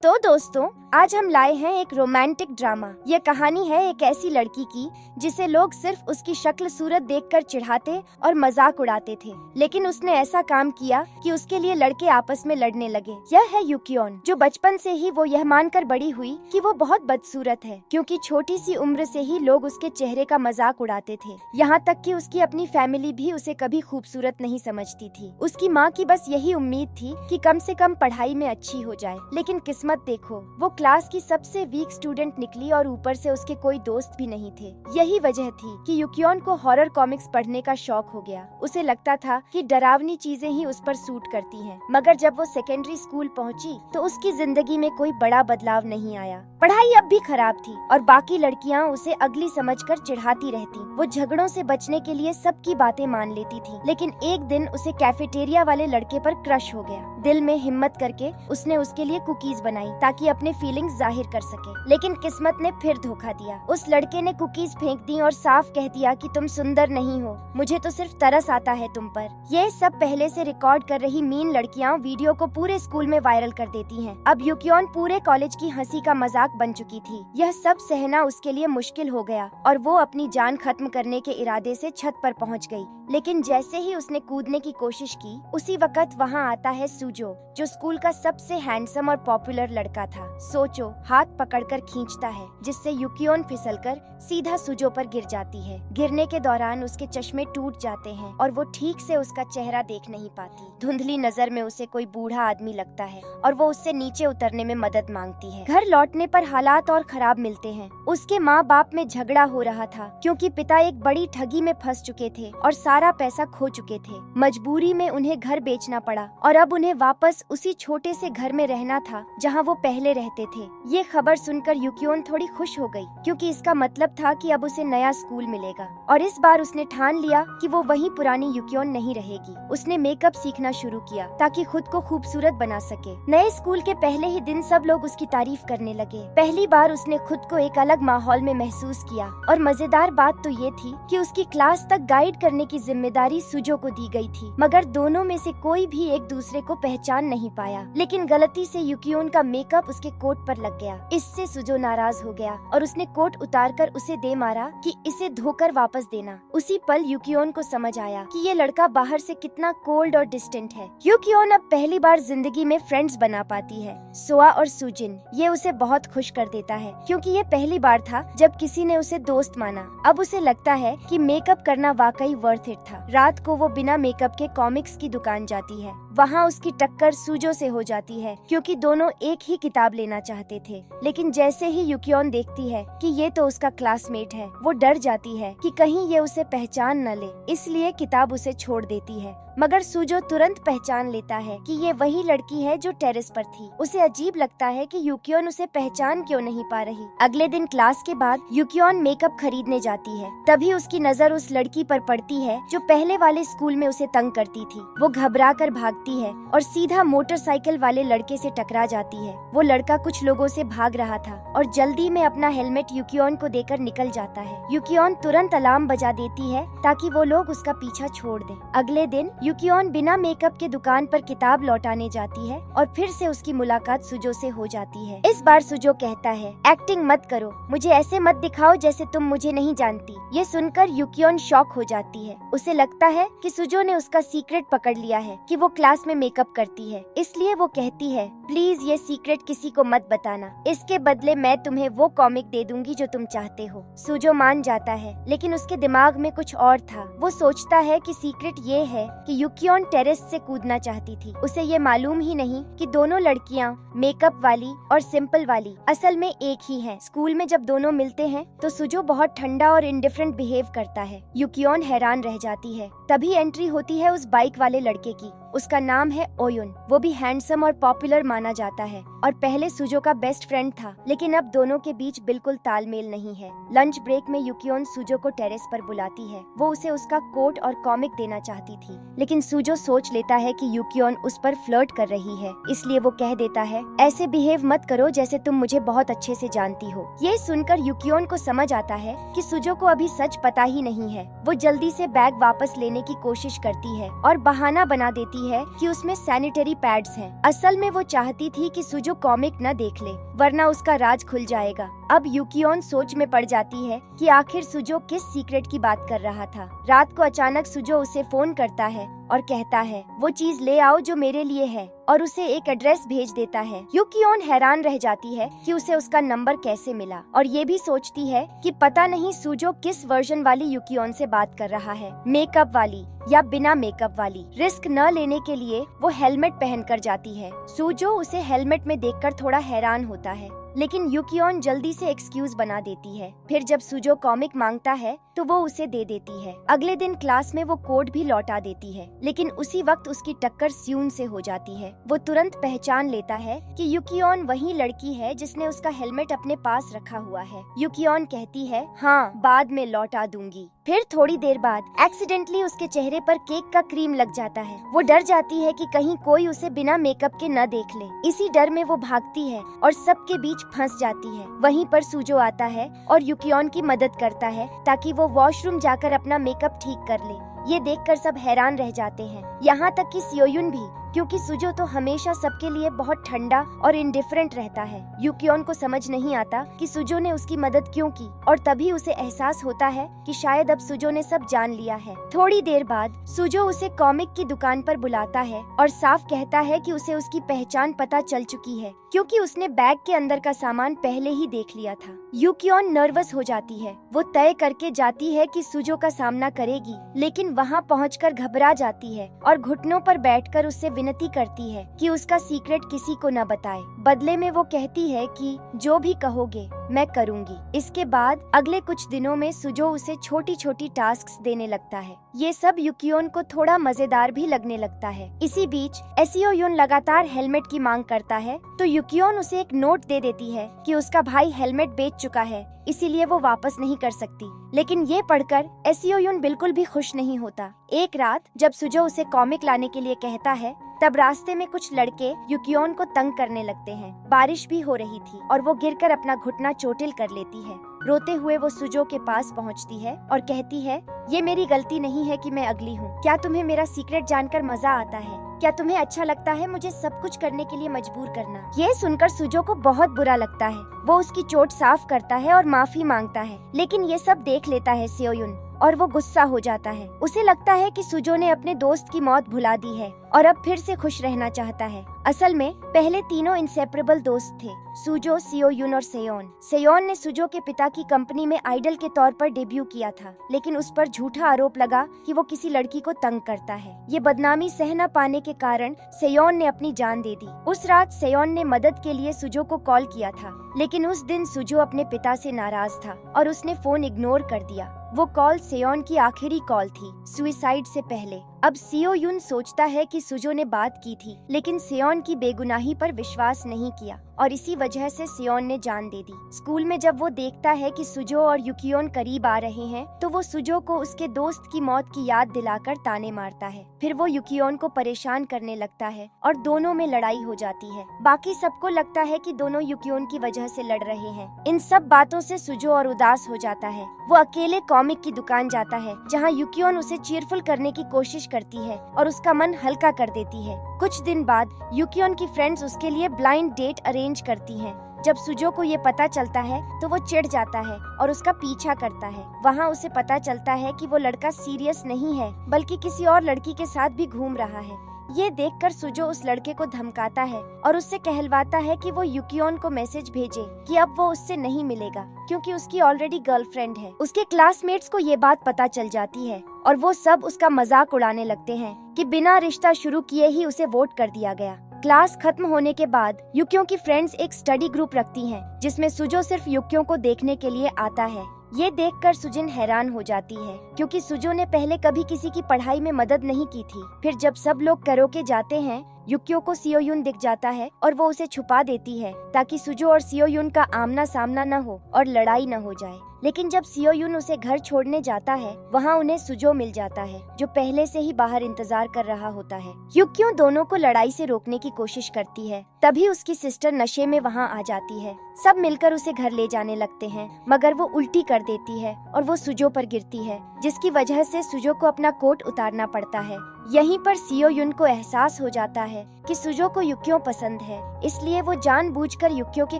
तो दोस्तों, आज हम लाए हैं एक रोमांटिक ड्रामा। ये कहानी है एक ऐसी लड़की की जिसे लोग सिर्फ उसकी शक्ल सूरत देखकर चिढ़ाते और मजाक उड़ाते थे, लेकिन उसने ऐसा काम किया कि उसके लिए लड़के आपस में लड़ने लगे। यह है यूकियोन, जो बचपन से ही वो यह मानकर बड़ी हुई कि वो बहुत बदसूरत है, क्योंकि छोटी सी उम्र से ही लोग उसके चेहरे का मजाक उड़ाते थे। यहाँ तक कि उसकी अपनी फैमिली भी उसे कभी खूबसूरत नहीं समझती थी। उसकी माँ की बस यही उम्मीद थी कि कम से कम पढ़ाई में अच्छी हो जाए, लेकिन किस्मत देखो, वो क्लास की सबसे वीक स्टूडेंट निकली और ऊपर से उसके कोई दोस्त भी नहीं थे। यही वजह थी कि यूकियोन को हॉरर कॉमिक्स पढ़ने का शौक हो गया। उसे लगता था कि डरावनी चीजें ही उस पर सूट करती हैं। मगर जब वो सेकेंडरी स्कूल पहुंची तो उसकी जिंदगी में कोई बड़ा बदलाव नहीं आया। पढ़ाई अब भी खराब थी और बाकी लड़कियां उसे अगली समझकर चिढ़ाती रहती। वो झगड़ों से बचने के लिए सबकी बातें मान लेती थी, लेकिन एक दिन उसे कैफेटेरिया वाले लड़के पर क्रश हो गया। दिल में हिम्मत करके उसने उसके लिए कुकीज बनाई ताकि अपने फीलिंग्स जाहिर कर सके, लेकिन किस्मत ने फिर धोखा दिया। उस लड़के ने कुकीज फेंक दी और साफ कह दिया कि तुम सुंदर नहीं हो, मुझे तो सिर्फ तरस आता है तुम पर। ये सब पहले से रिकॉर्ड कर रही मीन लड़कियां वीडियो को पूरे स्कूल में वायरल कर देती हैं। अब यूकियोन पूरे कॉलेज की हंसी का मजाक बन चुकी थी। यह सब सहना उसके लिए मुश्किल हो गया और वो अपनी जान खत्म करने के इरादे से छत पर पहुंच गई। लेकिन जैसे ही उसने कूदने की कोशिश की, उसी वक्त वहां आता है सुजो, जो स्कूल का सबसे हैंडसम और पॉपुलर लड़का था। सोचो, हाथ पकड़कर खींचता है, जिससे यूकियोन फिसलकर सीधा सुजो पर गिर जाती है। गिरने के दौरान उसके चश्मे टूट जाते हैं और वो ठीक से उसका चेहरा देख नहीं पाती। धुंधली नजर में उसे कोई बूढ़ा आदमी लगता है और वो उससे नीचे उतरने में मदद मांगती है। घर लौटने पर हालात और खराब मिलते हैं। उसके माँ बाप में झगड़ा हो रहा था, क्योंकि पिता एक बड़ी ठगी में फंस चुके थे और सारा पैसा खो चुके थे। मजबूरी में उन्हें घर बेचना पड़ा और अब उन्हें वापस उसी छोटे से घर में रहना था जहाँ वो पहले रहते थे। ये खबर सुनकर यूकियोन थोड़ी खुश हो गई, क्योंकि इसका मतलब था कि अब उसे नया स्कूल मिलेगा। और इस बार उसने ठान लिया कि वो वही पुरानी यूकियोन नहीं रहेगी। उसने मेकअप सीखना शुरू किया ताकि खुद को खूबसूरत बना सके। नए स्कूल के पहले ही दिन सब लोग उसकी तारीफ करने लगे। पहली बार उसने खुद को एक अलग माहौल में महसूस किया और मजेदार बात तो ये थी कि उसकी क्लास तक गाइड करने की जिम्मेदारी सुजो को दी गई थी। मगर दोनों में से कोई भी एक दूसरे को पहचान नहीं पाया। लेकिन गलती से यूकियोन का मेकअप उसके कोट पर लग गया। इससे सुजो नाराज हो गया और उसने कोट उतारकर उसे दे मारा कि इसे धोकर वापस देना। उसी पल यूकियोन को समझ आया कि ये लड़का बाहर से कितना कोल्ड और डिस्टेंट है। यूकियोन अब पहली बार जिंदगी में फ्रेंड्स बना पाती है, सोआ और सुजिन। ये उसे बहुत खुश कर देता है, क्योंकि ये पहली बार था जब किसी ने उसे दोस्त माना। अब उसे लगता है कि मेकअप करना वाकई वर्थ इट था। रात को वो बिना मेकअप के कॉमिक्स की दुकान जाती है। वहाँ उसकी टक्कर सुजो से हो जाती है, क्योंकि दोनों एक ही किताब लेना चाहते थे। लेकिन जैसे ही यूकियोन देखती है कि ये तो उसका क्लासमेट है, वो डर जाती है कि कहीं ये उसे पहचान न ले, इसलिए किताब उसे छोड़ देती है। मगर सुजो तुरंत पहचान लेता है कि ये वही लड़की है जो टेरेस पर थी। उसे अजीब लगता है कि यूकियोन उसे पहचान क्यों नहीं पा रही। अगले दिन क्लास के बाद यूकियोन मेकअप खरीदने जाती है। तभी उसकी नजर उस लड़की पर पड़ती है जो पहले वाले स्कूल में उसे तंग करती थी। वो घबरा कर भागती है और सीधा मोटरसाइकिल वाले लड़के से टकरा जाती है। वो लड़का कुछ लोगों से भाग रहा था और जल्दी में अपना हेलमेट यूकियोन को देकर निकल जाता है। यूकियोन तुरंत अलार्म बजा देती है ताकि वो लोग उसका पीछा छोड़ दें। अगले दिन यूकियोन बिना मेकअप के दुकान पर किताब लौटाने जाती है और फिर से उसकी मुलाकात सुजो से हो जाती है। इस बार सुजो कहता है, एक्टिंग मत करो, मुझे ऐसे मत दिखाओ जैसे तुम मुझे नहीं जानती। ये सुनकर यूकियोन शॉक हो जाती है। उसे लगता है कि सुजो ने उसका सीक्रेट पकड़ लिया है कि वो क्लास में मेकअप करती है। इसलिए वो कहती है, प्लीज ये सीक्रेट किसी को मत बताना, इसके बदले मैं तुम्हें वो कॉमिक दे दूंगी जो तुम चाहते हो। सुजो मान जाता है, लेकिन उसके दिमाग में कुछ और था। वो सोचता है कि सीक्रेट ये है कि यूकियोन टेरेस से कूदना चाहती थी। उसे ये मालूम ही नहीं कि दोनों लड़कियां, मेकअप वाली और सिंपल वाली, असल में एक ही हैं। स्कूल में जब दोनों मिलते हैं तो सुजो बहुत ठंडा और इंडिफरेंट बिहेव करता है। यूकियोन हैरान रह जाती है। तभी एंट्री होती है उस बाइक वाले लड़के की। उसका नाम है ओयुन। वो भी हैंडसम और पॉपुलर माना जाता है और पहले सुजो का बेस्ट फ्रेंड था, लेकिन अब दोनों के बीच बिल्कुल तालमेल नहीं है। लंच ब्रेक में यूकियोन सुजो को टेरेस पर बुलाती है। वो उसे उसका कोट और कॉमिक देना चाहती थी, लेकिन सुजो सोच लेता है कि यूकियोन उस पर फ्लर्ट कर रही है, इसलिए वो कह देता है, ऐसे बिहेव मत करो जैसे तुम मुझे बहुत अच्छे से जानती हो। ये सुनकर यूकियोन को समझ आता है कि सुजो को अभी सच पता ही नहीं है। वो जल्दी से बैग वापस लेने लाने की कोशिश करती है और बहाना बना देती है कि उसमें सैनिटरी पैड्स हैं। असल में वो चाहती थी कि सुजो कॉमिक न देख ले, वरना उसका राज खुल जाएगा। अब यूकियोन सोच में पड़ जाती है कि आखिर सुजो किस सीक्रेट की बात कर रहा था। रात को अचानक सुजो उसे फोन करता है और कहता है वो चीज ले आओ जो मेरे लिए है, और उसे एक एड्रेस भेज देता है। यूकियोन हैरान रह जाती है कि उसे उसका नंबर कैसे मिला, और ये भी सोचती है कि पता नहीं सुजो किस वर्जन वाली यूकियोन से बात कर रहा है, मेकअप वाली या बिना मेकअप वाली। रिस्क न लेने के लिए वो हेलमेट पहनकर जाती है। सुजो उसे हेलमेट में देखकर थोड़ा हैरान होता है, लेकिन यूकियोन जल्दी से एक्सक्यूज बना देती है। फिर जब सुजो कॉमिक मांगता है तो वो उसे दे देती है। अगले दिन क्लास में वो कोड भी लौटा देती है, लेकिन उसी वक्त उसकी टक्कर स्यून से हो जाती है। वो तुरंत पहचान लेता है कि यूकियोन वही लड़की है जिसने उसका हेलमेट अपने पास रखा हुआ है। यूकियोन कहती है हाँ, बाद में लौटा दूंगी। फिर थोड़ी देर बाद एक्सीडेंटली उसके चेहरे पर केक का क्रीम लग जाता है। वो डर जाती है कि कहीं कोई उसे बिना मेकअप के न देख ले। इसी डर में वो भागती है और सबके बीच फंस जाती है। वहीं पर सुजो आता है और यूकियोन की मदद करता है ताकि वो वॉशरूम जाकर अपना मेकअप ठीक कर ले। ये देखकर सब हैरान रह जाते हैं, यहाँ तक कि सियोयुन भी, क्योंकि सुजो तो हमेशा सबके लिए बहुत ठंडा और इंडिफरेंट रहता है। यूकियोन को समझ नहीं आता कि सुजो ने उसकी मदद क्यों की, और तभी उसे एहसास होता है कि शायद अब सुजो ने सब जान लिया है। थोड़ी देर बाद सुजो उसे कॉमिक की दुकान पर बुलाता है और साफ कहता है कि उसे उसकी पहचान पता चल चुकी है, क्योंकि उसने बैग के अंदर का सामान पहले ही देख लिया था। यूकियोन नर्वस हो जाती है। वो तय करके जाती है कि सुजो का सामना करेगी, लेकिन वहाँ पहुंचकर घबरा जाती है और घुटनों पर बैठकर उससे विनती करती है कि उसका सीक्रेट किसी को न बताए। बदले में वो कहती है कि जो भी कहोगे मैं करूंगी। इसके बाद अगले कुछ दिनों में सुजो उसे छोटी छोटी टास्क्स देने लगता है। ये सब यूकियोन को थोड़ा मजेदार भी लगने लगता है। इसी बीच एसियोयुन लगातार हेलमेट की मांग करता है, तो यूकियोन उसे एक नोट दे देती है कि उसका भाई हेलमेट बेच चुका है, इसीलिए वो वापस नहीं कर सकती। लेकिन ये पढ़कर एसियोयुन बिल्कुल भी खुश नहीं होता। एक रात जब सुजो उसे कॉमिक लाने के लिए कहता है, तब रास्ते में कुछ लड़के यूकियोन को तंग करने लगते हैं। बारिश भी हो रही थी और वो गिरकर अपना घुटना चोटिल कर लेती है। रोते हुए वो सुजो के पास पहुंचती है और कहती है, ये मेरी गलती नहीं है कि मैं अगली हूँ। क्या तुम्हें मेरा सीक्रेट जानकर मजा आता है? क्या तुम्हें अच्छा लगता है मुझे सब कुछ करने के लिए मजबूर करना? ये सुनकर सुजो को बहुत बुरा लगता है। वो उसकी चोट साफ करता है और माफी मांगता है, लेकिन ये सब देख लेता है सियोयुन और वो गुस्सा हो जाता है। उसे लगता है कि सुजो ने अपने दोस्त की मौत भुला दी है और अब फिर से खुश रहना चाहता है। असल में पहले तीनों इंसेपरेबल दोस्त थे, सुजो, सियोयुन और सेयोन। सेयोन ने सुजो के पिता की कंपनी में आइडल के तौर पर डेब्यू किया था, लेकिन उस पर झूठा आरोप लगा कि वो किसी लड़की को तंग करता है। ये बदनामी सह न पाने के कारण सेयोन ने अपनी जान दे दी। उस रात सेयोन ने मदद के लिए सुजो को कॉल किया था, लेकिन उस दिन सुजो अपने पिता से नाराज था और उसने फोन इग्नोर कर दिया। वो कॉल सेयोन की आखिरी कॉल थी, सुसाइड से पहले। अब सियोयुन सोचता है कि सुजो ने बात की थी, लेकिन सेयोन की बेगुनाही पर विश्वास नहीं किया और इसी वजह से सेयोन ने जान दे दी। स्कूल में जब वो देखता है कि सुजो और यूकियोन करीब आ रहे हैं, तो वो सुजो को उसके दोस्त की मौत की याद दिलाकर ताने मारता है। फिर वो यूकियोन को परेशान करने लगता है और दोनों में लड़ाई हो जाती है। बाकी सबको लगता है कि दोनों यूकियोन की वजह से लड़ रहे हैं। इन सब बातों से सुजो और उदास हो जाता है। वो अकेले कॉमिक की दुकान जाता है, जहाँ यूकियोन उसे चीयरफुल करने की कोशिश करती है और उसका मन हल्का कर देती है। कुछ दिन बाद यूकियोन की फ्रेंड्स उसके लिए ब्लाइंड डेट अरेंज करती हैं। जब सुजो को ये पता चलता है तो वो चिढ़ जाता है और उसका पीछा करता है। वहाँ उसे पता चलता है कि वो लड़का सीरियस नहीं है, बल्कि किसी और लड़की के साथ भी घूम रहा है। ये देखकर सुजो उस लड़के को धमकाता है और उससे कहलवाता है कि वो यूकियोन को मैसेज भेजे कि अब वो उससे नहीं मिलेगा, क्योंकि उसकी ऑलरेडी गर्लफ्रेंड है। उसके क्लासमेट्स को ये बात पता चल जाती है और वो सब उसका मजाक उड़ाने लगते हैं कि बिना रिश्ता शुरू किए ही उसे वोट कर दिया गया। क्लास खत्म होने के बाद यूकियों की फ्रेंड्स एक स्टडी ग्रुप रखती हैं, जिसमें सुजो सिर्फ यूकियों को देखने के लिए आता है। ये देखकर सुजिन हैरान हो जाती है, क्योंकि सुजो ने पहले कभी किसी की पढ़ाई में मदद नहीं की थी। फिर जब सब लोग कराओके जाते हैं, युक्यो को सियोयुन दिख जाता है और वो उसे छुपा देती है ताकि सुजो और सियोयुन का आमना सामना न हो और लड़ाई न हो जाए। लेकिन जब सियोयुन उसे घर छोड़ने जाता है, वहाँ उन्हें सुजो मिल जाता है जो पहले से ही बाहर इंतजार कर रहा होता है। युक्यो दोनों को लड़ाई से रोकने की कोशिश करती है, तभी उसकी सिस्टर नशे में वहाँ आ जाती है। सब मिलकर उसे घर ले जाने लगते हैं, मगर वो उल्टी कर देती है और वो सुजो पर गिरती है, जिसकी वजह से सुजो को अपना कोट उतारना पड़ता है। यहीं पर सियोयुन को एहसास हो जाता है कि सुजो को युक्यो पसंद है, इसलिए वो जानबूझकर युक्यो के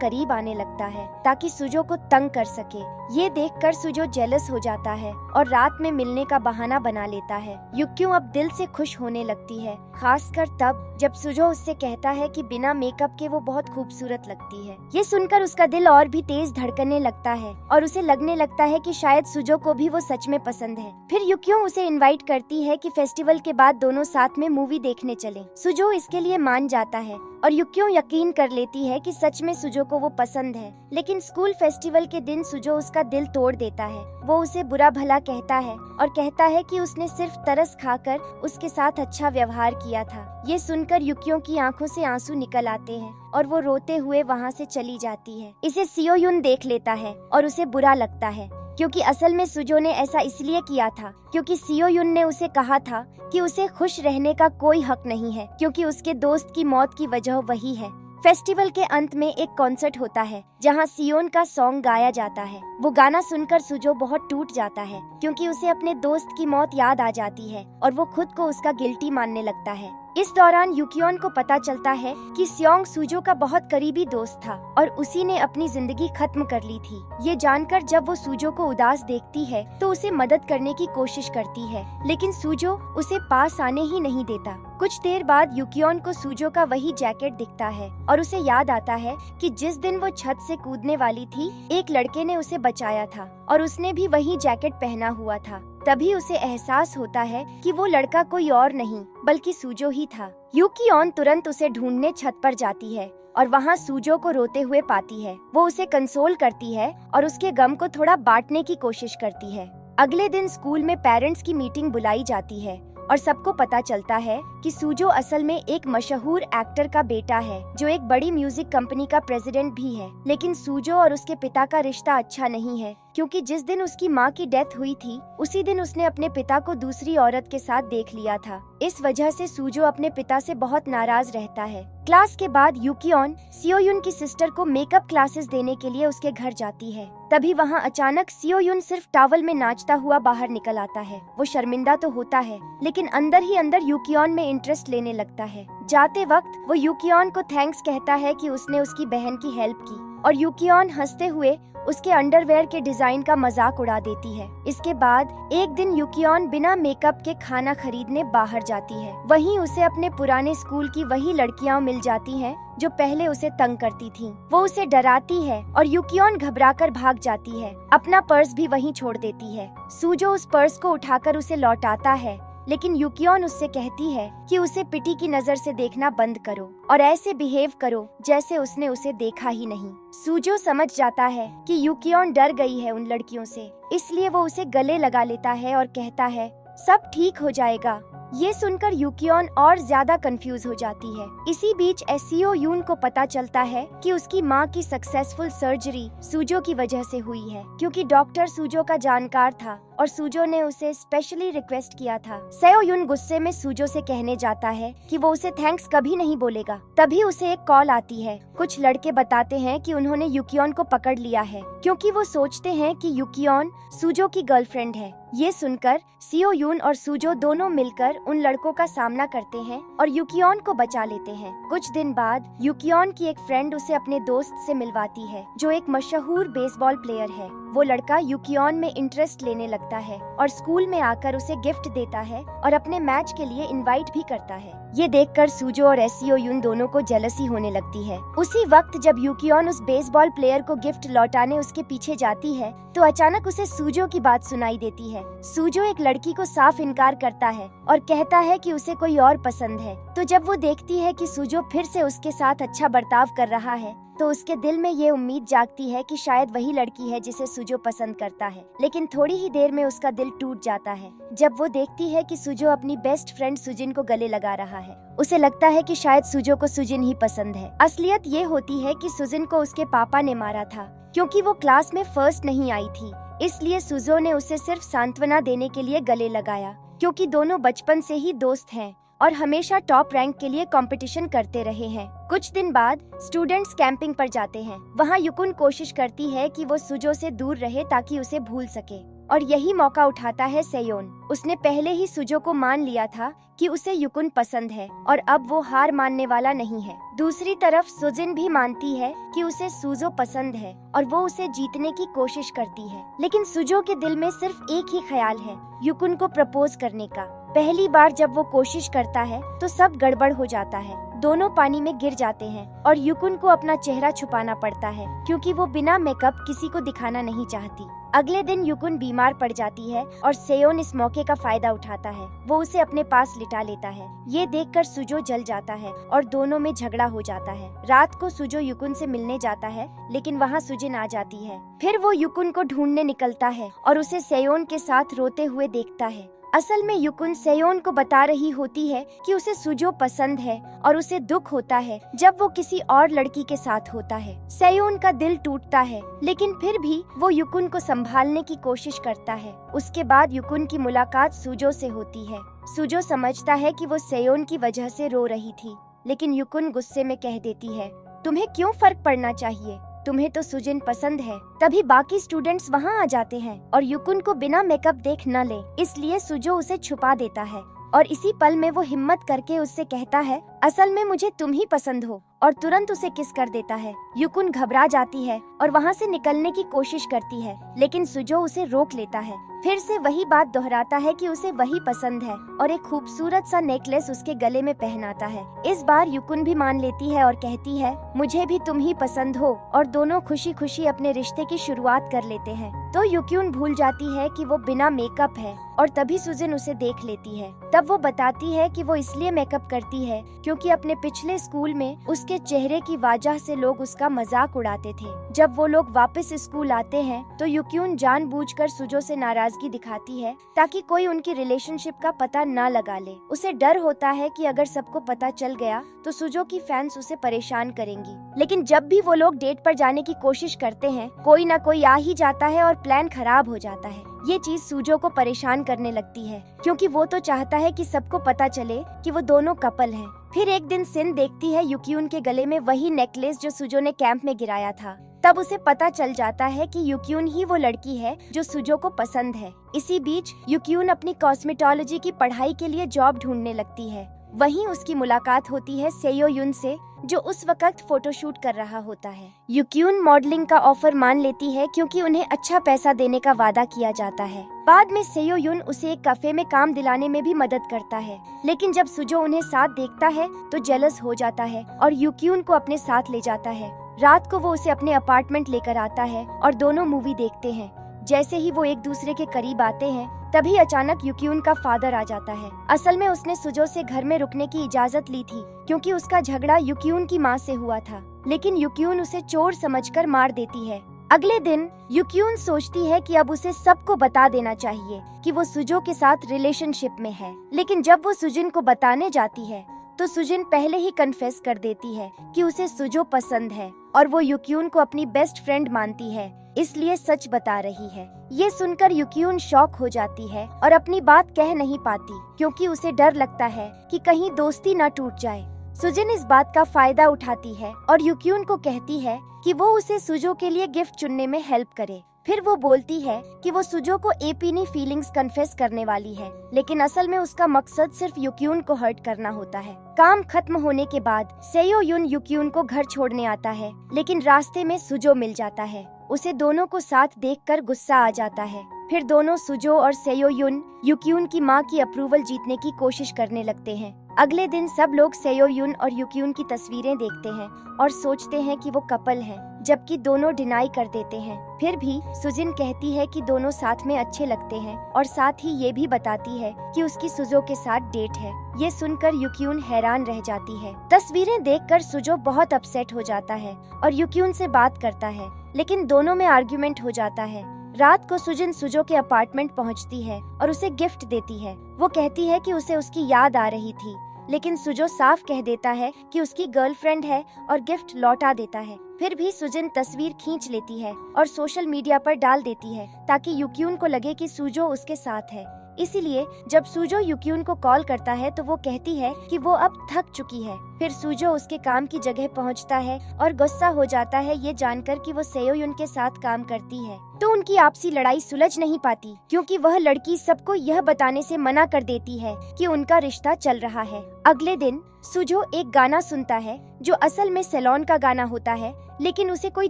करीब आने लगता है ताकि सुजो को तंग कर सके। ये देखकर सुजो जेलस हो जाता है और रात में मिलने का बहाना बना लेता है। युक्यो अब दिल से खुश होने लगती है, खासकर तब जब सुजो उससे कहता है कि बिना मेकअप के वो बहुत खूबसूरत लगती है। ये सुनकर उसका दिल और भी तेज धड़कने लगता है और उसे लगने लगता है कि शायद सुजो को भी वो सच में पसंद है। फिर युक्यो उसे इनवाइट करती है कि फेस्टिवल के बाद दोनों साथ में मूवी देखने चलें। सुजो इसके लिए मान जाता है और युक्यो यकीन कर लेती है कि सच में सुजो को वो पसंद है। लेकिन स्कूल फेस्टिवल के दिन सुजो उसका दिल तोड़ देता है। वो उसे बुरा भला कहता है और कहता है कि उसने सिर्फ तरस खाकर उसके साथ अच्छा व्यवहार किया था। ये सुनकर युक्यो की आंखों से आंसू निकल आते हैं और वो रोते हुए वहाँ से चली जाती है। इसे सियोयुन देख लेता है और उसे बुरा लगता है, क्योंकि असल में सुजो ने ऐसा इसलिए किया था क्योंकि सियोयुन ने उसे कहा था कि उसे खुश रहने का कोई हक नहीं है, क्योंकि उसके दोस्त की मौत की वजह वही है। फेस्टिवल के अंत में एक कॉन्सर्ट होता है जहां सियोन का सॉन्ग गाया जाता है। वो गाना सुनकर सुजो बहुत टूट जाता है, क्योंकि उसे अपने दोस्त की मौत याद आ जाती है और वो खुद को उसका गिल्टी मानने लगता है। इस दौरान युकियोन को पता चलता है कि स्योंग सुजो का बहुत करीबी दोस्त था और उसी ने अपनी जिंदगी खत्म कर ली थी। ये जानकर जब वो सुजो को उदास देखती है तो उसे मदद करने की कोशिश करती है, लेकिन सुजो उसे पास आने ही नहीं देता। कुछ देर बाद युकियोन को सुजो का वही जैकेट दिखता है और उसे याद आता है कि जिस दिन वो छत से कूदने वाली थी, एक लड़के ने उसे बचाया था और उसने भी वही जैकेट पहना हुआ था। तभी उसे एहसास होता है कि वो लड़का कोई और नहीं बल्कि सुजो ही था। युकियोन तुरंत उसे ढूंढने छत पर जाती है और वहाँ सुजो को रोते हुए पाती है। वो उसे कंसोल करती है और उसके गम को थोड़ा बांटने की कोशिश करती है। अगले दिन स्कूल में पेरेंट्स की मीटिंग बुलाई जाती है और सबको पता चलता है कि सुजो असल में एक मशहूर एक्टर का बेटा है जो एक बड़ी म्यूजिक कंपनी का प्रेसिडेंट भी है। लेकिन सुजो और उसके पिता का रिश्ता अच्छा नहीं है, क्योंकि जिस दिन उसकी माँ की डेथ हुई थी उसी दिन उसने अपने पिता को दूसरी औरत के साथ देख लिया था। इस वजह से सुजो अपने पिता से बहुत नाराज रहता है। क्लास के बाद युकियोन सियोयुन की सिस्टर को मेकअप क्लासेस देने के लिए उसके घर जाती है। तभी वहाँ अचानक सियोयुन सिर्फ टॉवल में नाचता हुआ बाहर निकल आता है। वो शर्मिंदा तो होता है, लेकिन अंदर ही अंदर युकियोन में इंटरेस्ट लेने लगता है। जाते वक्त वो युकियोन को थैंक्स कहता है कि उसने उसकी बहन की हेल्प की और युकियोन हंसते हुए उसके अंडरवेयर के डिजाइन का मजाक उड़ा देती है। इसके बाद एक दिन युकियोन बिना मेकअप के खाना खरीदने बाहर जाती है। वहीं उसे अपने पुराने स्कूल की वही लड़कियां मिल जाती हैं जो पहले उसे तंग करती थीं। वो उसे डराती है और युकियोन घबराकर भाग जाती है। अपना पर्स भी वहीं छोड़ देती है। सुजो उस पर्स को उठाकर उसे लौटाता है, लेकिन युकियोन उससे कहती है कि उसे पिटी की नजर से देखना बंद करो और ऐसे बिहेव करो जैसे उसने उसे देखा ही नहीं। सुजो समझ जाता है कि युकियोन डर गई है उन लड़कियों से, इसलिए वो उसे गले लगा लेता है और कहता है सब ठीक हो जाएगा। ये सुनकर युकियोन और ज्यादा कंफ्यूज हो जाती है। इसी बीच सियोयुन को पता चलता है कि उसकी माँ की सक्सेसफुल सर्जरी सुजो की वजह से हुई है, क्योंकि डॉक्टर सुजो का जानकार था और सुजो ने उसे स्पेशली रिक्वेस्ट किया था। सियोयुन गुस्से में सुजो से कहने जाता है कि वो उसे थैंक्स कभी नहीं बोलेगा। तभी उसे एक कॉल आती है। कुछ लड़के बताते हैं कि उन्होंने युकियोन को पकड़ लिया है, क्योंकि वो सोचते हैं कि युकियोन सुजो की गर्लफ्रेंड है। ये सुनकर सियोयुन और सुजो दोनों मिलकर उन लड़कों का सामना करते हैं और युकियोन को बचा लेते हैं। कुछ दिन बाद युकियोन की एक फ्रेंड उसे अपने दोस्त से मिलवाती है जो एक मशहूर बेसबॉल प्लेयर है। वो लड़का युकियोन में इंटरेस्ट लेने लगता है और स्कूल में आकर उसे गिफ्ट देता है और अपने मैच के लिए इनवाइट भी करता है। ये देखकर सुजो और सियोयुन दोनों को जेलसी होने लगती है। उसी वक्त जब युकियोन उस बेसबॉल प्लेयर को गिफ्ट लौटाने उसके पीछे जाती है तो अचानक उसे सुजो की बात सुनाई देती है। सुजो एक लड़की को साफ इनकार करता है और कहता है कि उसे कोई और पसंद है। तो जब वो देखती है कि सुजो फिर से उसके साथ अच्छा बर्ताव कर रहा है तो उसके दिल में ये उम्मीद जागती है कि शायद वही लड़की है जिसे सुजो पसंद करता है। लेकिन थोड़ी ही देर में उसका दिल टूट जाता है जब वो देखती है कि सुजो अपनी बेस्ट फ्रेंड सुजिन को गले लगा रहा है। उसे लगता है कि शायद सुजो को सुजिन ही पसंद है। असलियत ये होती है कि सुजिन को उसके पापा ने मारा था क्योंकि वो क्लास में फर्स्ट नहीं आई थी। इसलिए सुजो ने उसे सिर्फ सांत्वना देने के लिए गले लगाया, क्योंकि दोनों बचपन से ही दोस्त हैं और हमेशा टॉप रैंक के लिए कंपटीशन करते रहे हैं। कुछ दिन बाद स्टूडेंट्स कैंपिंग पर जाते हैं। वहाँ युकुन कोशिश करती है कि वो सुजो से दूर रहे ताकि उसे भूल सके, और यही मौका उठाता है सेयोन। उसने पहले ही सुजो को मान लिया था कि उसे युकुन पसंद है और अब वो हार मानने वाला नहीं है। दूसरी तरफ सुजिन भी मानती है कि उसे सुजो पसंद है और वो उसे जीतने की कोशिश करती है। लेकिन सुजो के दिल में सिर्फ एक ही ख्याल है, युकुन को प्रपोज करने का। पहली बार जब वो कोशिश करता है तो सब गड़बड़ हो जाता है। दोनों पानी में गिर जाते हैं और युकुन को अपना चेहरा छुपाना पड़ता है क्योंकि वो बिना मेकअप किसी को दिखाना नहीं चाहती। अगले दिन युकुन बीमार पड़ जाती है और सेयोन इस मौके का फायदा उठाता है। वो उसे अपने पास लिटा लेता है। ये देखकर सुजो जल जाता है और दोनों में झगड़ा हो जाता है। रात को सुजो युकुन से मिलने जाता है, लेकिन वहाँ सुजिन आ जाती है। फिर वो युकुन को ढूंढने निकलता है और उसे सेयोन के साथ रोते हुए देखता है। असल में युकुन सेयोन को बता रही होती है कि उसे सुजो पसंद है और उसे दुख होता है जब वो किसी और लड़की के साथ होता है। सेयोन का दिल टूटता है, लेकिन फिर भी वो युकुन को संभालने की कोशिश करता है। उसके बाद युकुन की मुलाकात सुजो से होती है। सुजो समझता है कि वो सेयोन की वजह से रो रही थी, लेकिन युकुन गुस्से में कह देती है, तुम्हें क्यों फर्क पड़ना चाहिए, तुम्हें तो सुजिन पसंद है। तभी बाकी स्टूडेंट्स वहाँ आ जाते हैं और युकुन को बिना मेकअप देख न ले, इसलिए सुजो उसे छुपा देता है और इसी पल में वो हिम्मत करके उससे कहता है, असल में मुझे तुम ही पसंद हो, और तुरंत उसे किस कर देता है। युकुन घबरा जाती है और वहाँ से निकलने की कोशिश करती है, लेकिन सुजो उसे रोक लेता है। फिर से वही बात दोहराता है कि उसे वही पसंद है और एक खूबसूरत सा नेकलेस उसके गले में पहनाता है। इस बार युकुन भी मान लेती है और कहती है, मुझे भी तुम ही पसंद हो, और दोनों खुशी खुशी अपने रिश्ते की शुरुआत कर लेते हैं। तो युकुन भूल जाती है कि वो बिना मेकअप है और तभी सुजिन उसे देख लेती है। तब वो बताती है कि वो इसलिए मेकअप करती है क्योंकि अपने पिछले स्कूल में उसके चेहरे की वजह से लोग उसका मजाक उड़ाते थे। जब वो लोग वापस स्कूल आते हैं तो युकुन जानबूझकर सुजो से नाराजगी दिखाती है ताकि कोई उनकी रिलेशनशिप का पता न लगा ले। उसे डर होता है कि अगर सबको पता चल गया तो सुजो की फैंस उसे परेशान करेंगी। लेकिन जब भी वो लोग डेट पर जाने की कोशिश करते हैं, कोई ना कोई आ ही जाता है और प्लान खराब हो जाता है। ये चीज सुजो को परेशान करने लगती है क्योंकि वो तो चाहता है कि सबको पता चले कि वो दोनों कपल हैं। फिर एक दिन सिन देखती है युकुन के गले में वही नेकलेस जो सुजो ने कैंप में गिराया था। तब उसे पता चल जाता है कि युकुन ही वो लड़की है जो सुजो को पसंद है। इसी बीच युकुन अपनी कॉस्मेटोलॉजी की पढ़ाई के लिए जॉब ढूंढने लगती है। वहीं उसकी मुलाकात होती है सेयोयुन से, जो उस वक्त फोटोशूट कर रहा होता है। युकुन मॉडलिंग का ऑफर मान लेती है क्योंकि उन्हें अच्छा पैसा देने का वादा किया जाता है। बाद में सेयोयुन उसे एक कैफे में काम दिलाने में भी मदद करता है, लेकिन जब सुजो उन्हें साथ देखता है तो जेलस हो जाता है और युकुन को अपने साथ ले जाता है। रात को वो उसे अपने अपार्टमेंट लेकर आता है और दोनों मूवी देखते हैं। जैसे ही वो एक दूसरे के करीब आते हैं तभी अचानक युकुन का फादर आ जाता है। असल में उसने सुजो से घर में रुकने की इजाजत ली थी क्योंकि उसका झगड़ा युकुन की माँ से हुआ था, लेकिन युकुन उसे चोर समझकर मार देती है। अगले दिन युकुन सोचती है कि अब उसे सबको बता देना चाहिए कि वो सुजो के साथ रिलेशनशिप में है, लेकिन जब वो सुजिन को बताने जाती है तो सुजिन पहले ही कन्फेस कर देती है कि उसे सुजो पसंद है और वो युकुन को अपनी बेस्ट फ्रेंड मानती है, इसलिए सच बता रही है। ये सुनकर युकुन शॉक हो जाती है और अपनी बात कह नहीं पाती क्योंकि उसे डर लगता है कि कहीं दोस्ती ना टूट जाए। सुजिन इस बात का फायदा उठाती है और युकुन को कहती है कि वो उसे सुजो के लिए गिफ्ट चुनने में हेल्प करे। फिर वो बोलती है कि वो सुजो को एपीनी फीलिंग्स कन्फेस करने वाली है, लेकिन असल में उसका मकसद सिर्फ युकुन को हर्ट करना होता है। काम खत्म होने के बाद सेयोयुन युकुन को घर छोड़ने आता है, लेकिन रास्ते में सुजो मिल जाता है। उसे दोनों को साथ देखकर गुस्सा आ जाता है। फिर दोनों सुजो और सेयोयुन युकुन की माँ की अप्रूवल जीतने की कोशिश करने लगते हैं। अगले दिन सब लोग सेयोयुन और युकुन की तस्वीरें देखते हैं और सोचते हैं कि वो कपल हैं, जबकि दोनों डिनाई कर देते हैं। फिर भी सुजिन कहती है कि दोनों साथ में अच्छे लगते हैं और साथ ही ये भी बताती है कि उसकी सुजो के साथ डेट है। ये सुनकर युकुन हैरान रह जाती है। तस्वीरें देखकर सुजो बहुत अपसेट हो जाता है और युकुन से बात करता है, लेकिन दोनों में आर्ग्यूमेंट हो जाता है। रात को सुजिन सुजो के अपार्टमेंट पहुंचती है और उसे गिफ्ट देती है। वो कहती है कि उसे उसकी याद आ रही थी, लेकिन सुजो साफ कह देता है कि उसकी गर्लफ्रेंड है और गिफ्ट लौटा देता है। फिर भी सुजिन तस्वीर खींच लेती है और सोशल मीडिया पर डाल देती है ताकि युक्यून को लगे कि सुजो उसके साथ है। इसीलिए जब सुजो युक्यून को कॉल करता है तो वो कहती है कि वो अब थक चुकी है। फिर सुजो उसके काम की जगह पहुंचता है और गुस्सा हो जाता है ये जानकर कि वो सेयोयुन के साथ काम करती है। तो उनकी आपसी लड़ाई सुलझ नहीं पाती क्योंकि वह लड़की सबको यह बताने से मना कर देती है कि उनका रिश्ता चल रहा है। अगले दिन सुजो एक गाना सुनता है जो असल में सेलोन का गाना होता है, लेकिन उसे कोई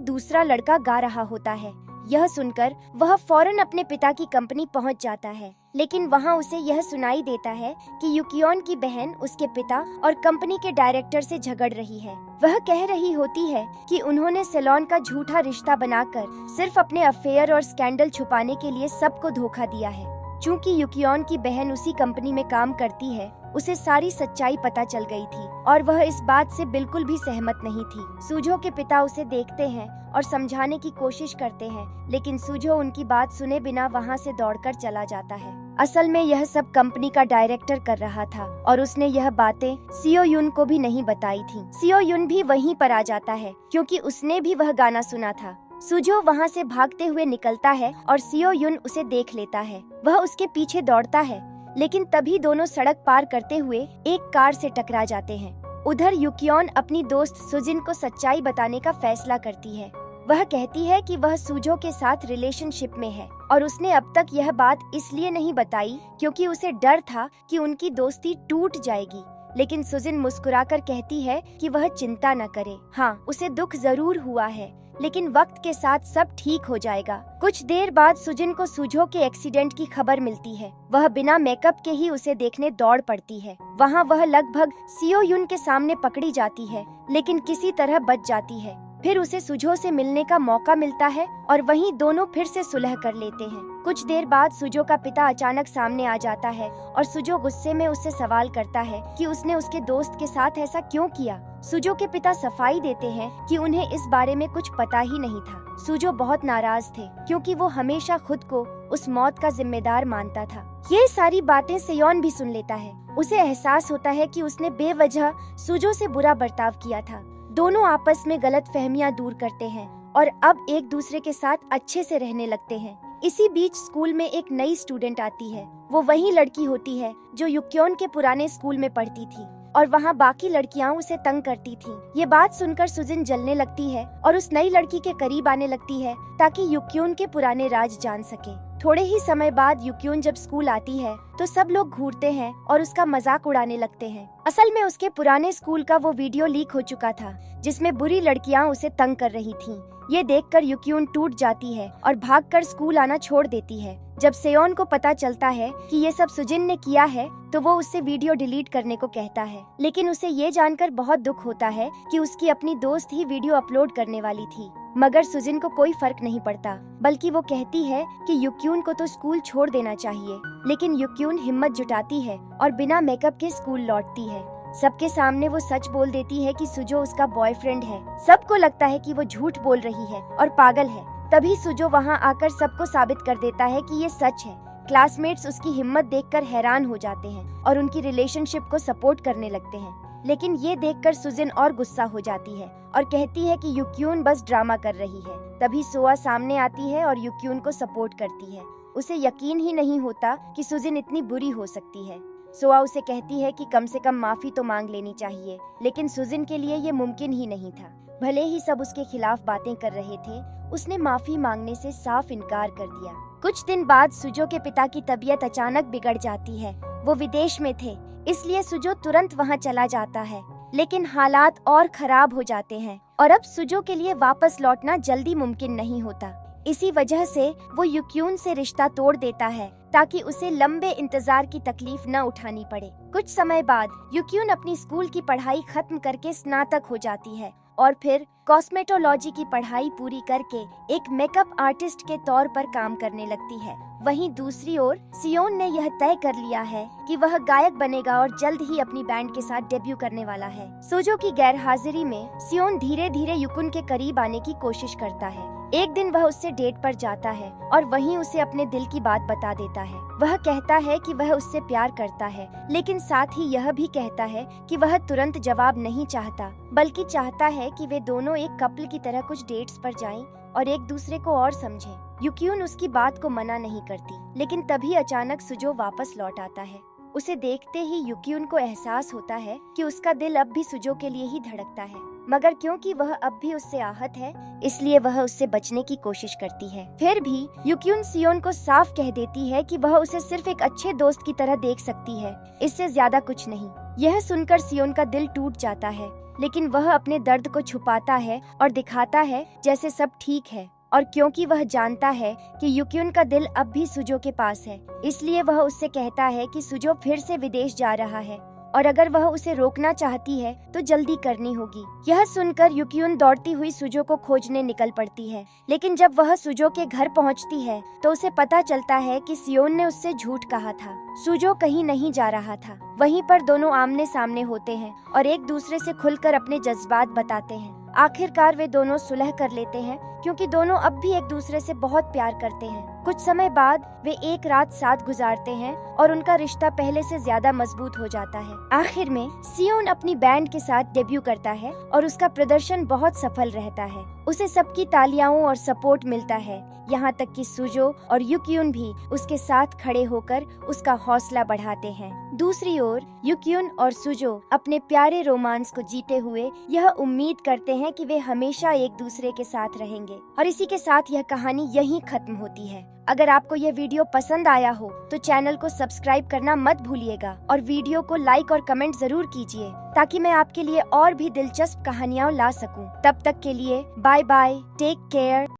दूसरा लड़का गा रहा होता है। यह सुनकर वह फौरन अपने पिता की कंपनी पहुंच जाता है, लेकिन वहां उसे यह सुनाई देता है कि युकियोन की बहन उसके पिता और कंपनी के डायरेक्टर से झगड़ रही है। वह कह रही होती है कि उन्होंने सेलोन का झूठा रिश्ता बनाकर सिर्फ अपने अफेयर और स्कैंडल छुपाने के लिए सबको धोखा दिया है। चूँकि युकियोन की बहन उसी कंपनी में काम करती है, उसे सारी सच्चाई पता चल गई थी और वह इस बात से बिल्कुल भी सहमत नहीं थी। सुजो के पिता उसे देखते हैं और समझाने की कोशिश करते हैं, लेकिन सुजो उनकी बात सुने बिना वहां से दौड़कर चला जाता है। असल में यह सब कंपनी का डायरेक्टर कर रहा था और उसने यह बातें सियोयुन को भी नहीं बताई थी। सियोयुन भी वहीं पर आ जाता है क्योंकि उसने भी वह गाना सुना था। सुजो वहां से भागते हुए निकलता है और सियोयुन उसे देख लेता है। वह उसके पीछे दौड़ता है, लेकिन तभी दोनों सड़क पार करते हुए एक कार से टकरा जाते हैं। उधर युकियोन अपनी दोस्त सुजिन को सच्चाई बताने का फैसला करती है। वह कहती है कि वह सुजो के साथ रिलेशनशिप में है और उसने अब तक यह बात इसलिए नहीं बताई क्योंकि उसे डर था कि उनकी दोस्ती टूट जाएगी। लेकिन सुजिन मुस्कुराकर कहती है कि वह चिंता न करे। हाँ, उसे दुख जरूर हुआ है, लेकिन वक्त के साथ सब ठीक हो जाएगा। कुछ देर बाद सुजिन को सुजो के एक्सीडेंट की खबर मिलती है। वह बिना मेकअप के ही उसे देखने दौड़ पड़ती है। वहाँ वह लगभग सियोयुन के सामने पकड़ी जाती है, लेकिन किसी तरह बच जाती है। फिर उसे सुजो से मिलने का मौका मिलता है और वहीं दोनों फिर से सुलह कर लेते हैं। कुछ देर बाद सुजो का पिता अचानक सामने आ जाता है और सुजो गुस्से में उससे सवाल करता है कि उसने उसके दोस्त के साथ ऐसा क्यों किया। सुजो के पिता सफाई देते हैं कि उन्हें इस बारे में कुछ पता ही नहीं था। सुजो बहुत नाराज थे क्योंकि वो हमेशा खुद को उस मौत का जिम्मेदार मानता था। ये सारी बातें सेयोन भी सुन लेता है। उसे एहसास होता है कि उसने बेवजह सुजो से बुरा बर्ताव किया था। दोनों आपस में गलतफहमियां दूर करते हैं और अब एक दूसरे के साथ अच्छे से रहने लगते हैं। इसी बीच स्कूल में एक नई स्टूडेंट आती है। वो वही लड़की होती है जो युक्योन के पुराने स्कूल में पढ़ती थी और वहाँ बाकी लड़कियाँ उसे तंग करती थीं। ये बात सुनकर सुजिन जलने लगती है और उस नई लड़की के करीब आने लगती है ताकि युक्योन के पुराने राज जान सके। थोड़े ही समय बाद युक्योन जब स्कूल आती है तो सब लोग घूरते हैं और उसका मजाक उड़ाने लगते हैं। असल में उसके पुराने स्कूल का वो वीडियो लीक हो चुका था जिसमें बुरी लड़कियां उसे तंग कर रही थीं। ये देखकर युक्योन टूट जाती है और भागकर स्कूल आना छोड़ देती है। जब सेयोन को पता चलता है कि ये सब सुजिन ने किया है तो वो उससे वीडियो डिलीट करने को कहता है, लेकिन उसे ये जानकर बहुत दुख होता है कि उसकी अपनी दोस्त ही वीडियो अपलोड करने वाली थी। मगर सुजिन को कोई फर्क नहीं पड़ता, बल्कि वो कहती है कि युक्योन को तो स्कूल छोड़ देना चाहिए। लेकिन युक्योन हिम्मत जुटाती है और बिना मेकअप के स्कूल लौटती है। सबके सामने वो सच बोल देती है कि सुजो उसका बॉयफ्रेंड है। सबको लगता है कि वो झूठ बोल रही है और पागल है। तभी सुजो वहाँ आकर सबको साबित कर देता है कि ये सच है। क्लासमेट्स उसकी हिम्मत देखकर हैरान हो जाते हैं और उनकी रिलेशनशिप को सपोर्ट करने लगते हैं। लेकिन ये देखकर सुजिन और गुस्सा हो जाती है और कहती है कि युक्योन बस ड्रामा कर रही है। तभी सोआ सामने आती है और युक्योन को सपोर्ट करती है। उसे यकीन ही नहीं होता कि सुजिन इतनी बुरी हो सकती है। सोआ उसे कहती है कि कम से कम माफी तो मांग लेनी चाहिए, लेकिन सुजिन के लिए ये मुमकिन ही नहीं था। भले ही सब उसके खिलाफ बातें कर रहे थे, उसने माफी मांगने से साफ इनकार कर दिया। कुछ दिन बाद सुजो के पिता की तबीयत अचानक बिगड़ जाती है। वो विदेश में थे, इसलिए सुजो तुरंत वहाँ चला जाता है। लेकिन हालात और खराब हो जाते हैं और अब सुजो के लिए वापस लौटना जल्दी मुमकिन नहीं होता। इसी वजह से वो युक्योन से रिश्ता तोड़ देता है ताकि उसे लंबे इंतजार की तकलीफ न उठानी पड़े। कुछ समय बाद युक्योन अपनी स्कूल की पढ़ाई खत्म करके स्नातक हो जाती है और फिर कॉस्मेटोलॉजी की पढ़ाई पूरी करके एक मेकअप आर्टिस्ट के तौर पर काम करने लगती है। वहीं दूसरी ओर सियोन ने यह तय कर लिया है कि वह गायक बनेगा और जल्द ही अपनी बैंड के साथ डेब्यू करने वाला है। सुजो की गैर हाजिरी में सियोन धीरे धीरे युक्योन के करीब आने की कोशिश करता है, एक दिन वह उससे डेट पर जाता है और वहीं उसे अपने दिल की बात बता देता है। वह कहता है कि वह उससे प्यार करता है, लेकिन साथ ही यह भी कहता है कि वह तुरंत जवाब नहीं चाहता, बल्कि चाहता है कि वे दोनों एक कपल की तरह कुछ डेट्स पर जाएं और एक दूसरे को और समझें। युक्यून उसकी बात को मना नहीं करती, लेकिन तभी अचानक सुजो वापस लौट आता है। उसे देखते ही युक्यून को एहसास होता है कि उसका दिल अब भी सुजो के लिए ही धड़कता है, मगर क्योंकि वह अब भी उससे आहत है, इसलिए वह उससे बचने की कोशिश करती है। फिर भी युक्यून सियोन को साफ कह देती है कि वह उसे सिर्फ एक अच्छे दोस्त की तरह देख सकती है, इससे ज्यादा कुछ नहीं। यह सुनकर सियोन का दिल टूट जाता है, लेकिन वह अपने दर्द को छुपाता है और दिखाता है जैसे सब ठीक है। और क्योंकि वह जानता है कि युक्यून का दिल अब भी सुजो के पास है, इसलिए वह उससे कहता है कि सुजो फिर से विदेश जा रहा है और अगर वह उसे रोकना चाहती है तो जल्दी करनी होगी। यह सुनकर युक्यून दौड़ती हुई सुजो को खोजने निकल पड़ती है, लेकिन जब वह सुजो के घर पहुंचती है तो उसे पता चलता है कि सियोन ने उससे झूठ कहा था। सुजो कहीं नहीं जा रहा था। वहीं पर दोनों आमने सामने होते हैं और एक दूसरे से खुलकर अपने जज्बात बताते हैं। आखिरकार वे दोनों सुलह कर लेते हैं, क्योंकि दोनों अब भी एक दूसरे से बहुत प्यार करते हैं। कुछ समय बाद वे एक रात साथ गुजारते हैं और उनका रिश्ता पहले से ज्यादा मजबूत हो जाता है। आखिर में सियोन अपनी बैंड के साथ डेब्यू करता है और उसका प्रदर्शन बहुत सफल रहता है। उसे सबकी तालियां और सपोर्ट मिलता है, यहाँ तक कि सुजो और युक्यून भी उसके साथ खड़े होकर उसका हौसला बढ़ाते हैं। दूसरी ओर युक्यून और सुजो अपने प्यारे रोमांस को जीते हुए यह उम्मीद करते हैं कि वे हमेशा एक दूसरे के साथ रहेंगे। और इसी के साथ यह कहानी यहीं खत्म होती है। अगर आपको यह वीडियो पसंद आया हो तो चैनल को सब्सक्राइब करना मत भूलिएगा और वीडियो को लाइक और कमेंट जरूर कीजिए, ताकि मैं आपके लिए और भी दिलचस्प कहानियाँ ला सकूं। तब तक के लिए बाय बाय, टेक केयर।